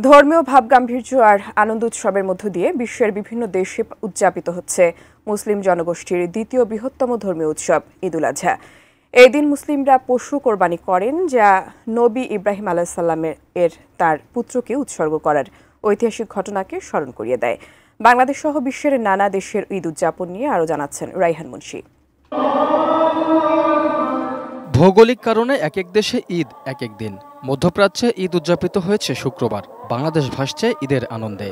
ধর্মীয় ভাবগাম্ভীর্য আর আনন্দ উৎসবের মধ্য দিয়ে বিশ্বের বিভিন্ন দেশে উদযাপিত হচ্ছে মুসলিম জনগোষ্ঠীর দ্বিতীয় বৃহত্তম ধর্মীয় উৎসব ঈদুল আজহা। এই দিন মুসলিমরা পশু কোরবানি করেন, যা নবী ইব্রাহিম আলাইহিস সালামের তার পুত্রকে উৎসর্গ করার ঐতিহাসিক ঘটনাকে স্মরণ করিয়ে দেয়। বাংলাদেশ সহ বিশ্বের নানা দেশের ঈদ উদযাপন নিয়ে আরও জানাচ্ছেন রাইহান মুন্সি। ভৌগোলিক কারণে এক এক দেশে ঈদ এক এক দিন। মধ্যপ্রাচ্যে ঈদ উদযাপিত হয়েছে শুক্রবার, বাংলাদেশ ভাসছে ঈদের আনন্দে।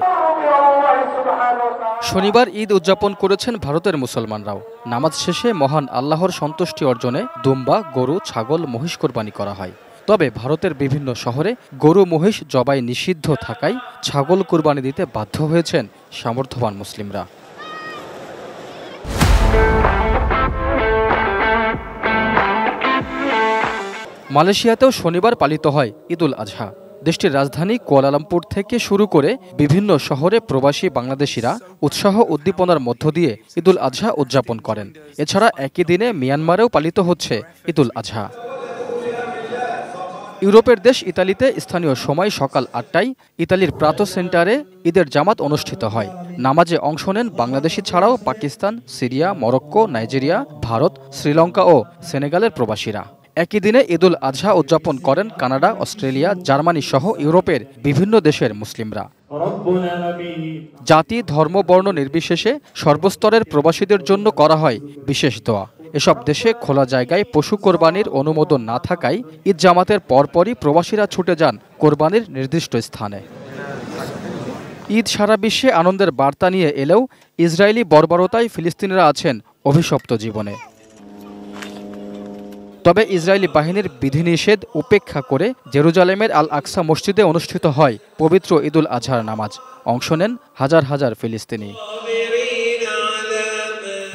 শনিবার ঈদ উদযাপন করেছেন ভারতের মুসলমানরাও। নামাজ শেষে মহান আল্লাহর সন্তুষ্টি অর্জনে দুম্বা, গরু, ছাগল, মহিষ কোরবানি করা হয়। তবে ভারতের বিভিন্ন শহরে গরু মহিষ জবাই নিষিদ্ধ থাকায় ছাগল কোরবানি দিতে বাধ্য হয়েছেন সামর্থ্যবান মুসলিমরা। মালয়েশিয়াতেও শনিবার পালিত হয় ঈদুল আজহা। দেশটির রাজধানী কুয়ালালামপুর থেকে শুরু করে বিভিন্ন শহরে প্রবাসী বাংলাদেশিরা উৎসাহ উদ্দীপনার মধ্য দিয়ে ঈদুল আজহা উদযাপন করেন। এছাড়া একই দিনে মিয়ানমারেও পালিত হচ্ছে ঈদুল আজহা। ইউরোপের দেশ ইতালিতে স্থানীয় সময় সকাল ৮টায় ইতালির প্রাতো সেন্টারে ঈদের জামাত অনুষ্ঠিত হয়। নামাজে অংশ নেন বাংলাদেশি ছাড়াও Pakistan, Syria, Morocco, Nigeria, Bharat, Sri Lanka ও সেনেগালের প্রবাসীরা। একই দিনে ঈদুল আজহা উদযাপন করেন কানাডা, অস্ট্রেলিয়া, জার্মানি সহ ইউরোপের বিভিন্ন দেশের মুসলিমরা। জাতি, ধর্ম, বর্ণ নির্বিশেষে সর্বস্তরের প্রবাসীদের জন্য করা হয় বিশেষ দোয়া। এসব দেশে খোলা জায়গায় পশু কোরবানির অনুমোদন না থাকায় ঈদ জামাতের পরপরই প্রবাসীরা ছুটে যান কোরবানির নির্দিষ্ট স্থানে। ঈদ সারা বিশ্বে আনন্দের বার্তা নিয়ে এলেও ইসরায়েলি বর্বরতায় ফিলিস্তিনিরা আছেন অভিশপ্ত জীবনে। তবে ইসরায়েলি বাহিনীর বিধিনিষেধ উপেক্ষা করে জেরুজালেমের আল আকসা মসজিদে অনুষ্ঠিত হয় পবিত্র ঈদুল আজহার নামাজ। অংশ নেন হাজার হাজার ফিলিস্তিনি।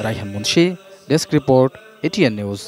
Raihan Munshi, desk report, ATN news.